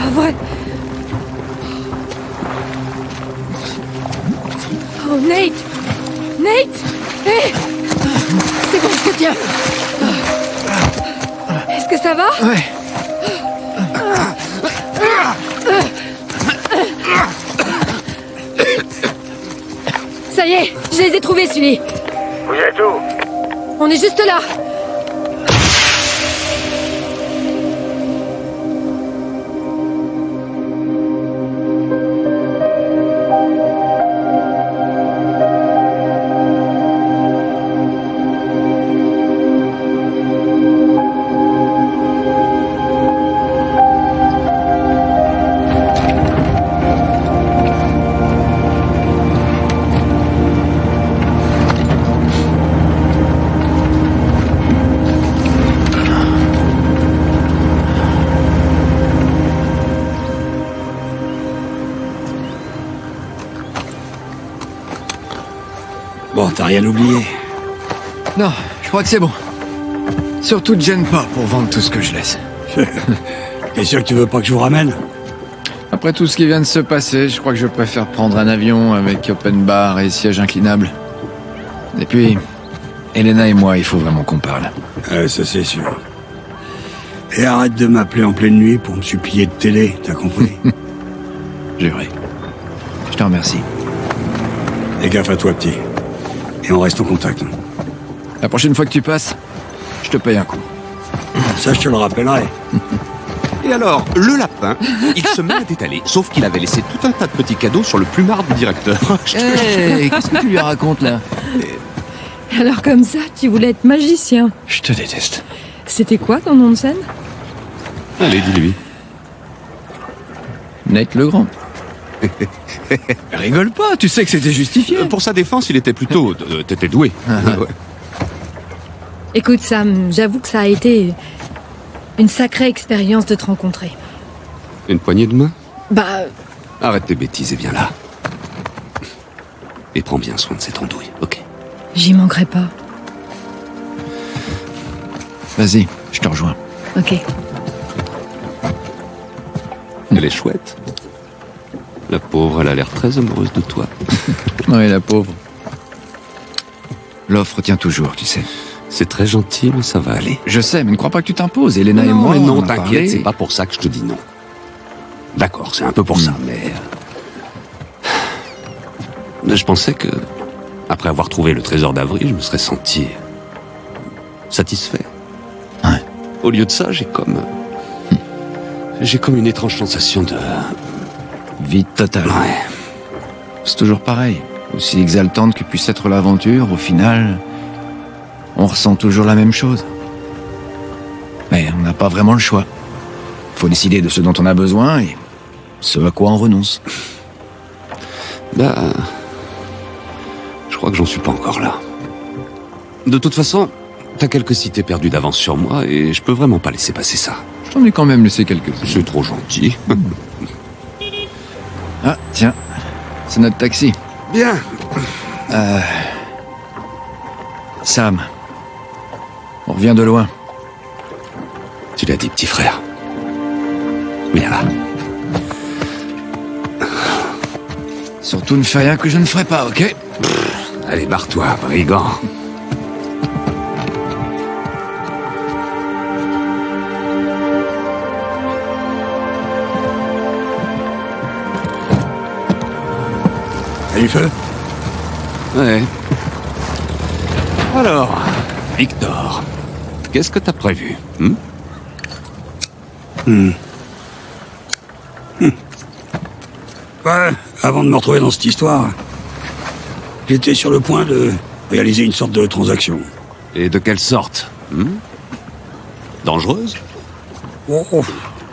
pas vrai. Oh, Nate! Nate! Hé! C'est bon, je te tiens. Est-ce que ça va? Ouais. Ça y est, je les ai trouvés, Sully. Vous êtes où? On est juste là. Bon, t'as rien oublié. Non, je crois que c'est bon. Surtout te gêne pas pour vendre tout ce que je laisse. T'es sûr que tu veux pas que je vous ramène? Après tout ce qui vient de se passer, je crois que je préfère prendre un avion avec open bar et siège inclinable. Et puis, Elena et moi, il faut vraiment qu'on parle. Ça c'est sûr. Et arrête de m'appeler en pleine nuit pour me supplier de t'aider, t'as compris? Juré. Je te remercie. Et gaffe à toi, petit. Et on reste en contact. La prochaine fois que tu passes, je te paye un coup. Ça, je te le rappellerai. Et alors, le lapin, il se met à détaler, sauf qu'il avait laissé tout un tas de petits cadeaux sur le plumard du directeur. Hé, qu'est-ce que tu lui racontes là? Alors comme ça, tu voulais être magicien. Je te déteste. C'était quoi ton nom de scène? Allez, dis-lui. Nate Legrand. Rigole pas, tu sais que c'était justifié. Pour sa défense, il était plutôt... t'étais doué. Ouais. Écoute Sam, j'avoue que ça a été une sacrée expérience de te rencontrer. Une poignée de main? Bah, Arrête tes bêtises et viens là. Et prends bien soin de cette andouille, ok? j'y manquerai pas. Vas-y, je te rejoins. Ok. Elle est chouette. La pauvre, elle a l'air très amoureuse de toi. Oui, la pauvre. L'offre tient toujours, tu sais. C'est très gentil, mais ça va aller. Je sais, mais ne crois pas que tu t'imposes. Elena et moi, mais on non, en a t'inquiète, parlé. c'est pas pour ça que je te dis non. D'accord, c'est un peu pour ça, mais... Je pensais que, après avoir trouvé le trésor d'Avril, je me serais senti... satisfait. Ouais. Au lieu de ça, j'ai comme une étrange sensation de... Vide total. Ouais. C'est toujours pareil. Aussi exaltante que puisse être l'aventure, au final, on ressent toujours la même chose. Mais on n'a pas vraiment le choix. Faut décider de ce dont on a besoin et ce à quoi on renonce. Bah... je crois que j'en suis pas encore là. De toute façon, t'as quelques cités perdues d'avance sur moi et je peux vraiment pas laisser passer ça. Je t'en ai quand même laissé quelques-uns. C'est trop gentil. Ah, tiens, c'est notre taxi. Bien. Sam, on revient de loin. Tu l'as dit, petit frère. Viens là. Surtout ne fais rien que je ne ferai pas, ok? Allez, barre-toi, brigand. T'as du feu? Ouais. Alors, Victor, qu'est-ce que t'as prévu? Ouais, avant de me retrouver dans cette histoire, j'étais sur le point de réaliser une sorte de transaction. Et de quelle sorte? Dangereuse? Oh,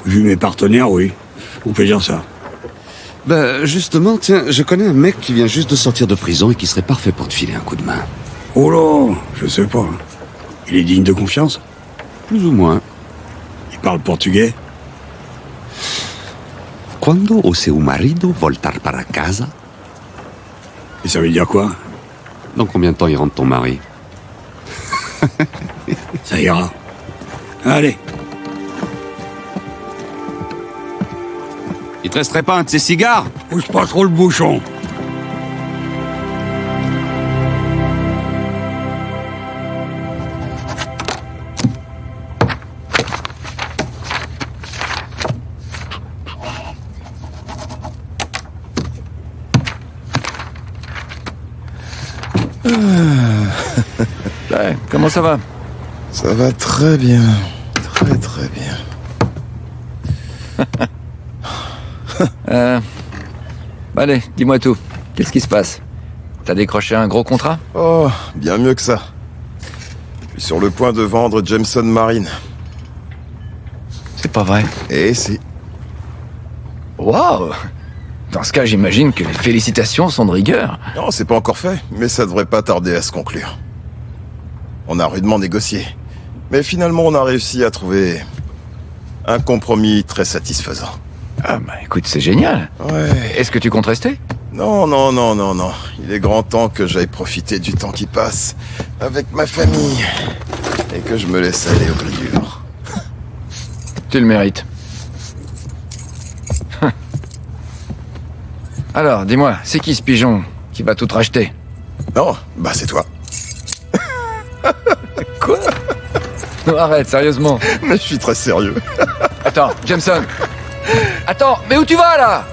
vu mes partenaires, oui. On peut dire ça. Bah, justement, tiens, je connais un mec qui vient juste de sortir de prison et qui serait parfait pour te filer un coup de main. Oh là, je sais pas. Il est digne de confiance? Plus ou moins. Il parle portugais? Quando o seu marido voltar para casa? Et ça veut dire quoi? Dans combien de temps il rentre ton mari? Ça ira. Allez. Il te resterait pas un de ces cigares? Pousse pas trop le bouchon. Ouais, comment ça va? Ça va très bien. Très très bien. Allez, dis-moi tout. Qu'est-ce qui se passe? T'as décroché un gros contrat? Oh, bien mieux que ça. Je suis sur le point de vendre Jameson Marine. C'est pas vrai. Et si. Waouh! Dans ce cas, j'imagine que les félicitations sont de rigueur. Non, c'est pas encore fait, mais ça devrait pas tarder à se conclure. On a rudement négocié. Mais finalement, on a réussi à trouver un compromis très satisfaisant. Ah bah écoute, c'est génial. Ouais. Est-ce que tu comptes rester? Non, non, non, non, non. Il est grand temps que j'aille profiter du temps qui passe avec ma famille et que je me laisse aller au gré du vent. Tu le mérites. Alors, dis-moi, c'est qui ce pigeon qui va tout te racheter? Non, bah c'est toi. Quoi? Non, arrête, sérieusement. Mais je suis très sérieux. Attends, Jameson. Attends, mais où tu vas là?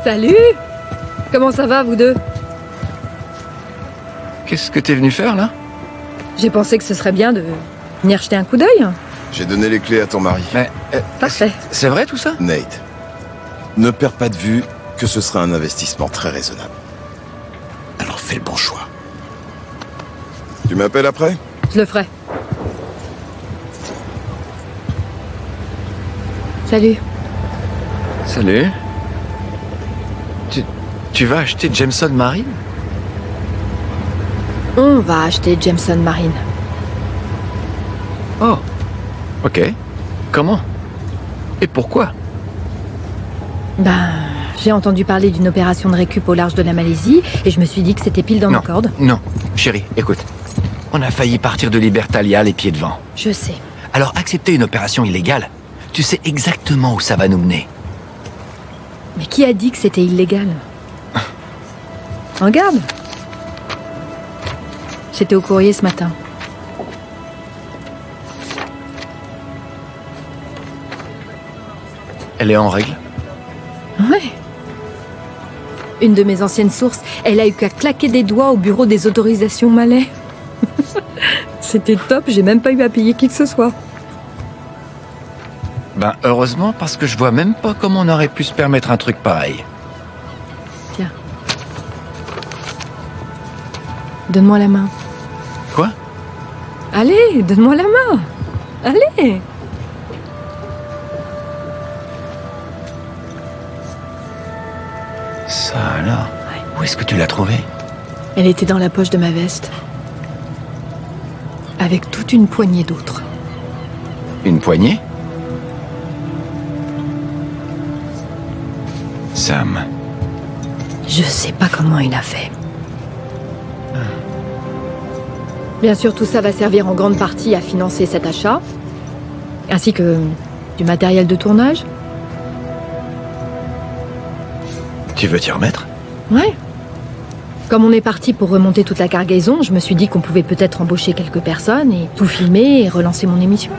Salut! Comment ça va, vous deux? Qu'est-ce que t'es venu faire là? J'ai pensé que ce serait bien de venir jeter un coup d'œil. J'ai donné les clés à ton mari. Mais Parfait. c'est vrai tout ça? Nate, ne perds pas de vue que ce sera un investissement très raisonnable. Alors fais le bon choix. Tu m'appelles après? Je le ferai. Salut. Salut. Tu vas acheter Jameson Marine? On va acheter Jameson Marine. Oh. Ok. Comment? Et pourquoi? Ben, j'ai entendu parler d'une opération de récup au large de la Malaisie et je me suis dit que c'était pile dans nos cordes. Non, chérie, écoute. On a failli partir de Libertalia les pieds devant. Je sais. Alors accepter une opération illégale, tu sais exactement où ça va nous mener. Mais qui a dit que c'était illégal? Regarde. J'étais au courrier ce matin. Elle est en règle? Ouais. Une de mes anciennes sources, elle a eu qu'à claquer des doigts au bureau des autorisations malais. C'était top, j'ai même pas eu à payer qui que ce soit. Ben heureusement, parce que je vois même pas comment on aurait pu se permettre un truc pareil. Tiens. Donne-moi la main. Quoi? Allez, donne-moi la main. Allez. Ça alors? Où est-ce que tu l'as trouvée? Elle était dans la poche de ma veste. Avec toute une poignée d'autres. Une poignée? Sam. Je sais pas comment il a fait. Bien sûr, tout ça va servir en grande partie à financer cet achat, ainsi que du matériel de tournage. Tu veux t'y remettre? Ouais. Comme on est parti pour remonter toute la cargaison, je me suis dit qu'on pouvait peut-être embaucher quelques personnes et tout filmer et relancer mon émission.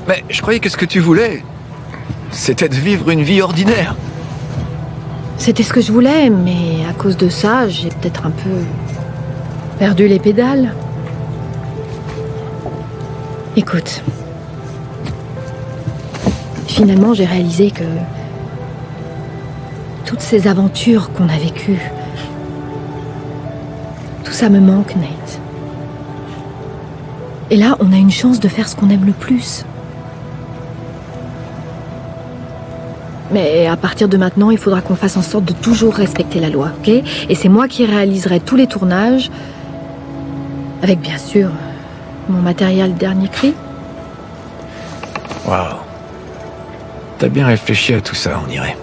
Mais je croyais que ce que tu voulais, c'était de vivre une vie ordinaire. C'était ce que je voulais, mais à cause de ça, j'ai peut-être un peu perdu les pédales. Écoute. Finalement, j'ai réalisé que toutes ces aventures qu'on a vécues, tout ça me manque, Nate. Et là, on a une chance de faire ce qu'on aime le plus. Mais à partir de maintenant, il faudra qu'on fasse en sorte de toujours respecter la loi, ok? Et c'est moi qui réaliserai tous les tournages, avec bien sûr mon matériel dernier cri. Waouh. T'as bien réfléchi à tout ça, on dirait.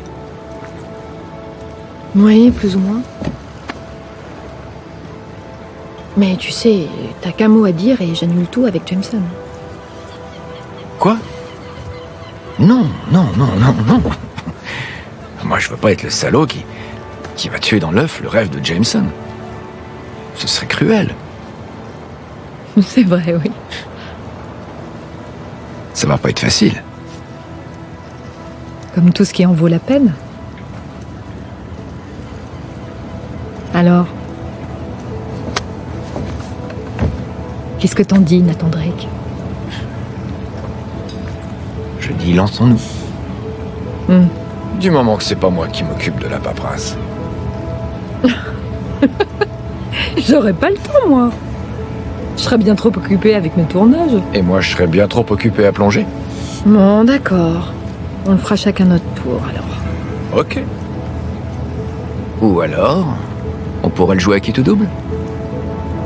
Oui, plus ou moins. Mais tu sais, t'as qu'un mot à dire et j'annule tout avec Jameson. Quoi? Non. Moi, je veux pas être le salaud qui va tuer dans l'œuf le rêve de Jameson. Ce serait cruel. C'est vrai, oui. Ça va pas être facile. Comme tout ce qui en vaut la peine. Alors, qu'est-ce que t'en dis, Nathan Drake? Je dis, lançons-nous. Du moment que c'est pas moi qui m'occupe de la paperasse. J'aurais pas le temps, moi. Je serais bien trop occupée avec mes tournages. Et moi, je serais bien trop occupé à plonger. Bon, d'accord. On le fera chacun notre tour, alors. Ok. Ou alors, on pourrait le jouer à qui tout double.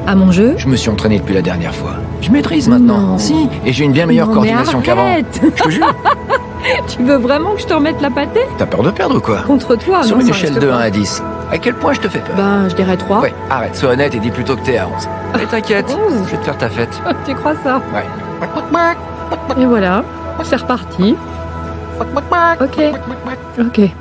À mon jeu? Je me suis entraîné depuis la dernière fois. Je maîtrise maintenant. Non. Si, et j'ai une bien meilleure Non, coordination mais qu'avant. arrête. Je te jure. Tu veux vraiment que je te remette la pâtée? T'as peur de perdre ou quoi? Contre toi, Sur non, une ça échelle risque de pas. 1 à 10, à quel point je te fais peur? Ben, je dirais 3. Ouais, arrête, sois honnête et dis plutôt que t'es à 11. Mais t'inquiète, 11. je vais te faire ta fête. Tu crois ça? Ouais. Et voilà, c'est reparti. Ok.